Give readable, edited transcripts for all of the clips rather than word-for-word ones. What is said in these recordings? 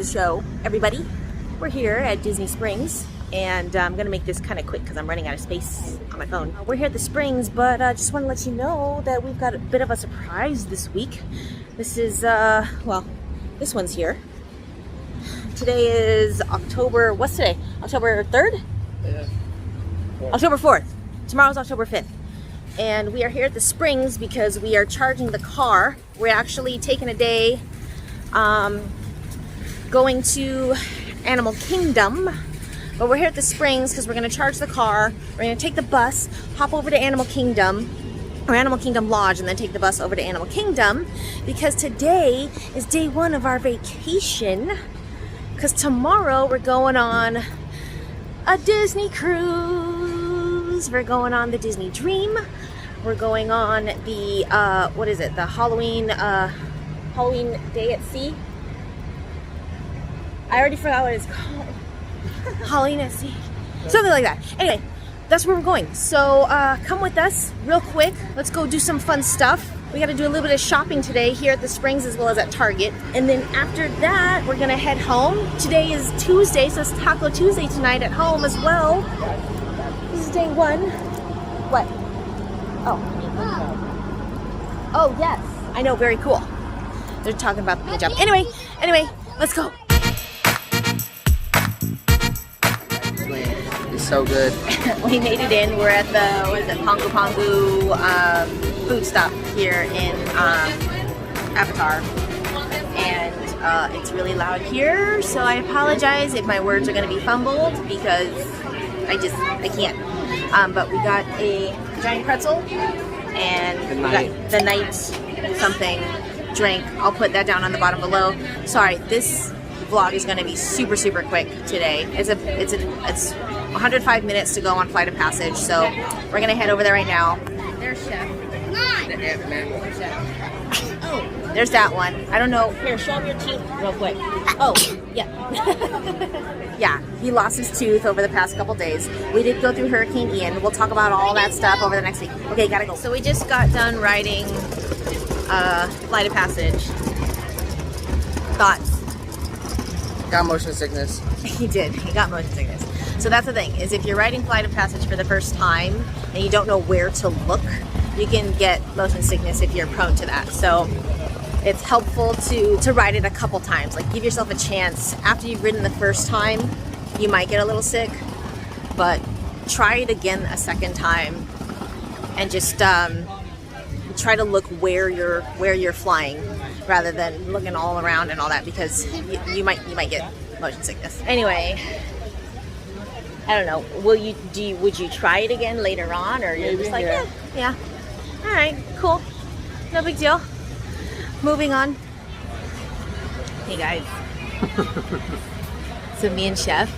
Show, everybody. We're here at Disney Springs, and I'm gonna make this kind of quick because I'm running out of space on my phone. We're here at the Springs, but I just want to let you know that we've got a bit of a surprise this week. This is, well, this one's here. Today is October, what's today? October 3rd? Yeah. October 4th. Tomorrow's October 5th. And we are here at the Springs because we are charging the car. We're actually taking a day going to Animal Kingdom, but we're here at the Springs because we're going to charge the car. We're going to take the bus, hop over to Animal Kingdom or Animal Kingdom Lodge, and then take the bus over to Animal Kingdom because today is day one of our vacation, because tomorrow we're going on a Disney cruise. We're going on the Disney Dream. We're going on the what is it, the Halloween Day at Sea. I already forgot what it's called. Halloween at Sea. Something like that. Anyway, that's where we're going. So come with us real quick. Let's go do some fun stuff. We got to do a little bit of shopping today here at the Springs as well as at Target. And then after that, we're going to head home. Today is Tuesday, so it's Taco Tuesday tonight at home as well. This is day one. What? Oh. Oh, yes. I know, very cool. They're talking about the paint job. Anyway, let's go. It's so good. We made it in. We're at the, what is it, Pongu Pongu food stop here in Avatar. And it's really loud here, so I apologize if my words are going to be fumbled because I can't. But we got a giant pretzel and we got the night something drink. I'll put that down on the bottom below. Sorry, this vlog is going to be super quick today. It's 105 minutes to go on Flight of Passage, so we're going to head over there right now. There's Chef. Oh, there's that one. I don't know. Here, show him your teeth real quick. Oh, yeah. Yeah, he lost his tooth over the past couple days. We did go through Hurricane Ian. We'll talk about all that stuff over the next week. Okay, gotta go. So we just got done riding Flight of Passage. Thoughts? Got motion sickness. He did. He got motion sickness. So that's the thing, is if you're riding Flight of Passage for the first time and you don't know where to look, you can get motion sickness if you're prone to that. So it's helpful to ride it a couple times. Like, give yourself a chance. After you've ridden the first time, you might get a little sick, but try it again a second time and just try to look where you're flying rather than looking all around and all that, because you might get motion sickness. Anyway, I don't know. Would you try it again later on, or you're just like, yeah. All right, cool, no big deal. Moving on. Hey guys. So me and Chef,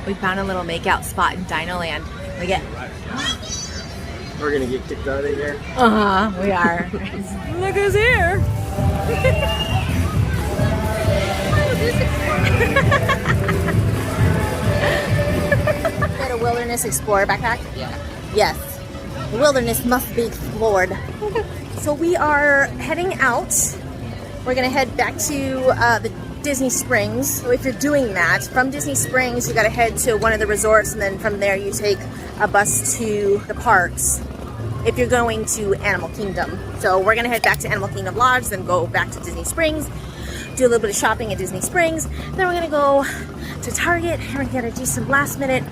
we found a little makeout spot in Dino Land. We're gonna get kicked out of here. We are. Look who's here. Got a Wilderness Explorer backpack? Yeah. Yes. The wilderness must be explored. So we are heading out. We're gonna head back to the Disney Springs. So if you're doing that, from Disney Springs, you gotta head to one of the resorts, and then from there you take a bus to the parks if you're going to Animal Kingdom. So we're gonna head back to Animal Kingdom Lodge, then go back to Disney Springs, do a little bit of shopping at Disney Springs. Then we're gonna go to Target and we're gonna do some last minute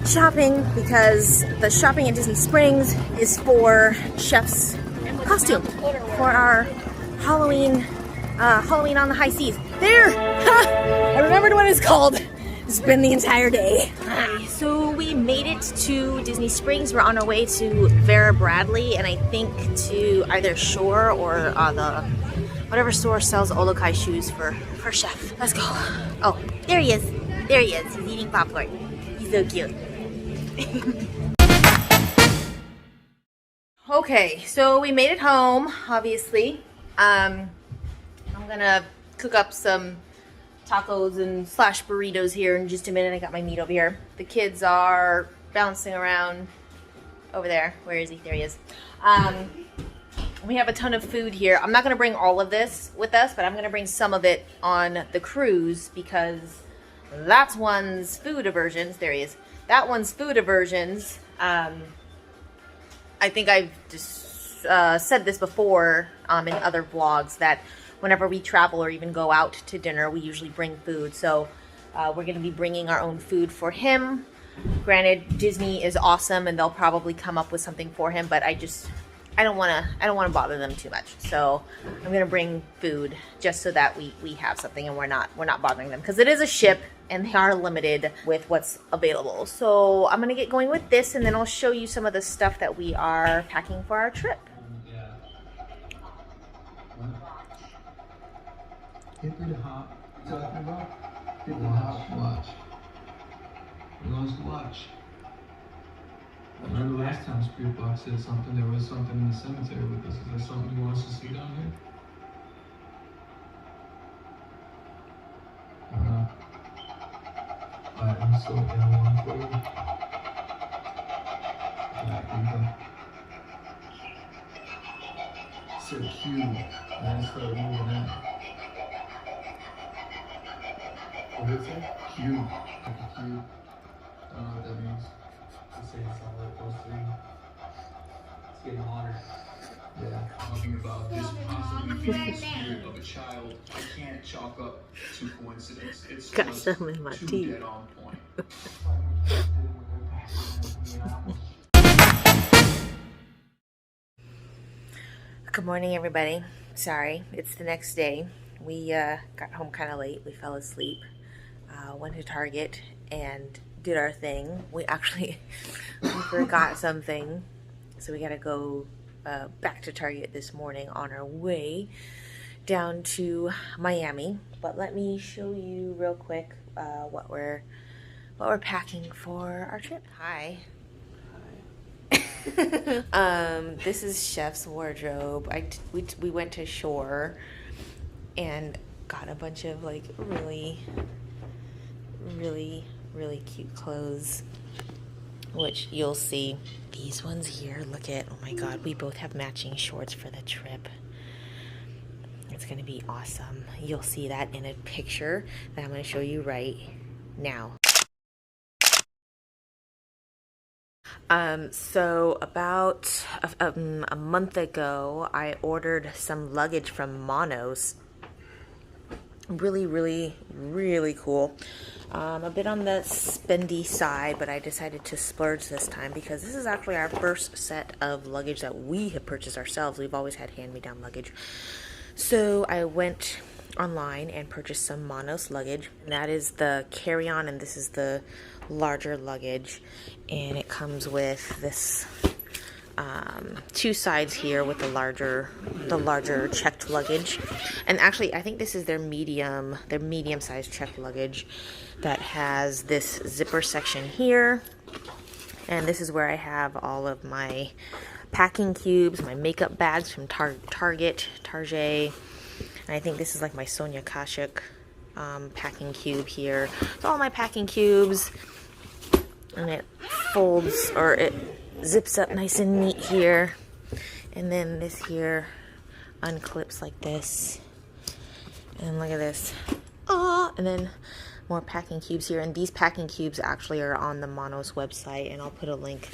shopping, because the shopping at Disney Springs is for Chef's costume for our Halloween on the High Seas. There! I remembered what it's called. It's been the entire day. So we made it to Disney Springs. We're on our way to Vera Bradley, and I think to either Shore or the whatever store sells Olokai shoes for Chef. Let's go. Oh, there he is. There he is. He's eating popcorn. He's so cute. Okay, so we made it home, obviously. I'm gonna cook up some tacos and slash burritos here in just a minute. I got my meat over here. The kids are bouncing around over there. Where is he? There he is. We have a ton of food here. I'm not going to bring all of this with us, but I'm going to bring some of it on the cruise because that's one's food aversions. There he is. That one's food aversions. I think I've just said this before in other vlogs that whenever we travel or even go out to dinner, we usually bring food. So we're going to be bringing our own food for him. Granted, Disney is awesome and they'll probably come up with something for him, but I don't want to bother them too much. So I'm going to bring food just so that we have something and we're not bothering them, because it is a ship and they are limited with what's available. So I'm going to get going with this and then I'll show you some of the stuff that we are packing for our trip. Hip and hop. Talking about? Hip and hop. Watch. He wants to watch. Remember last time Sparkpost said something, there was something in the cemetery with us. Is there something he wants to see down here? Alright, I'm still down one for you. Alright, here you go. So cute. I just started moving out. What is it? Cube. Like a cube. I don't know what that means. It's saying it's not like close to me. It's getting hotter. Yeah. Talking about this possibly being the spirit of a child, I can't chalk up to coincidence. It's Got just some in my too teeth. dead on point. Good morning, everybody. Sorry, it's the next day. We got home kind of late. We fell asleep. Went to Target and did our thing. We actually forgot something, so we gotta go back to Target this morning on our way down to Miami. But let me show you real quick what we're packing for our trip. Hi. This is Chef's wardrobe. We went to Shore and got a bunch of like really cute clothes, which you'll see. These ones here, look at, oh my god, we both have matching shorts for the trip. It's gonna be awesome. You'll see that in a picture that I'm gonna show you right now. So about a month ago, I ordered some luggage from Monos. Really cool. A bit on the spendy side, but I decided to splurge this time because this is actually our first set of luggage that we have purchased ourselves. We've always had hand-me-down luggage. So I went online and purchased some Monos luggage. That is the carry-on and this is the larger luggage, and it comes with this two sides here with the larger checked luggage. And actually I think this is their medium sized checked luggage that has this zipper section here, and this is where I have all of my packing cubes, my makeup bags from Target. And I think this is like my Sonia Kashuk packing cube here. So all my packing cubes, and it folds, or it zips up nice and neat here. And then this here unclips like this. And look at this. Oh, and then more packing cubes here. And these packing cubes actually are on the Monos website, and I'll put a link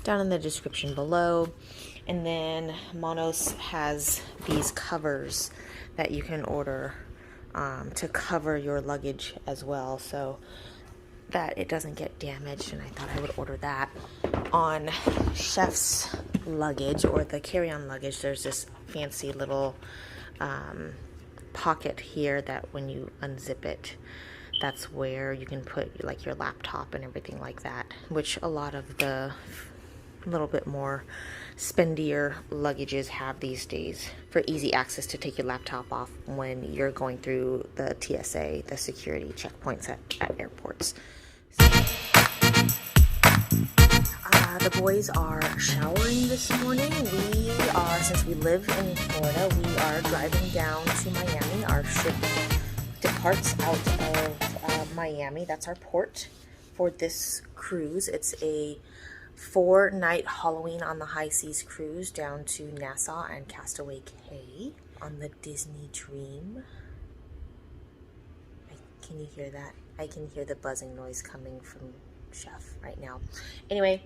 down in the description below. And then Monos has these covers that you can order to cover your luggage as well, so that it doesn't get damaged. And I thought I would order that. On Chef's luggage, or the carry-on luggage, there's this fancy little pocket here that when you unzip it, that's where you can put like your laptop and everything like that, which a lot of the little bit more spendier luggages have these days, for easy access to take your laptop off when you're going through the TSA, the security checkpoints at airports. The boys are showering this morning. Since we live in Florida, we are driving down to Miami. Our ship departs out of Miami. That's our port for this cruise. It's a 4-night Halloween on the High Seas cruise down to Nassau and Castaway Cay on the Disney Dream. Can you hear that? I can hear the buzzing noise coming from Chef right now. Anyway,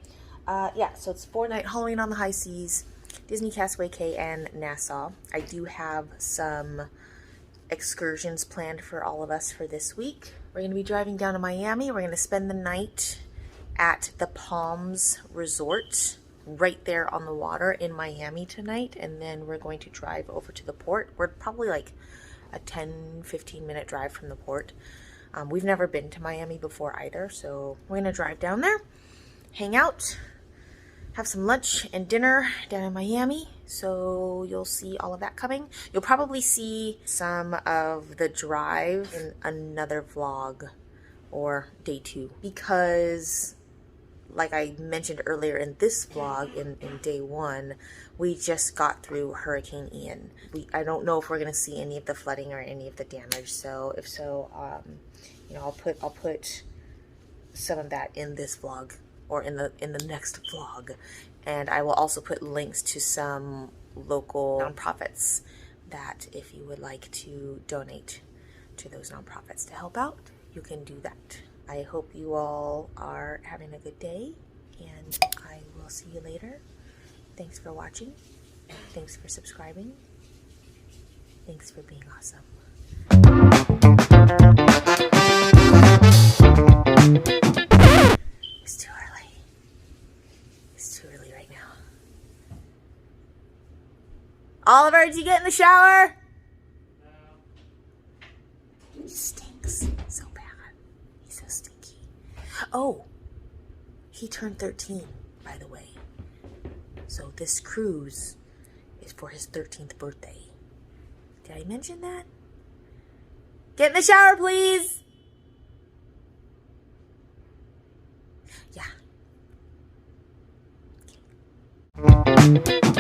yeah, so it's 4-night Halloween on the High Seas, Disney, Castaway Cay, and Nassau. I do have some excursions planned for all of us for this week. We're going to be driving down to Miami. We're going to spend the night at the Palms Resort right there on the water in Miami tonight, and then we're going to drive over to the port. We're probably like a 10-15 minute drive from the port. We've never been to Miami before either, so we're gonna drive down there, hang out, have some lunch and dinner down in Miami. So you'll see all of that coming. You'll probably see some of the drive in another vlog or day 2, because like I mentioned earlier in this vlog, in day 1, we just got through Hurricane Ian. I don't know if we're gonna see any of the flooding or any of the damage. So if so, you know, I'll put some of that in this vlog or in the next vlog, and I will also put links to some local nonprofits that if you would like to donate to those nonprofits to help out, you can do that. I hope you all are having a good day, and I will see you later. Thanks for watching. Thanks for subscribing. Thanks for being awesome. It's too early. It's too early right now. Oliver, did you get in the shower? No. He stinks so bad. He's so stinky. Oh, he turned 13, by the way. So this cruise is for his 13th birthday. Did I mention that? Get in the shower, please. Yeah. Okay.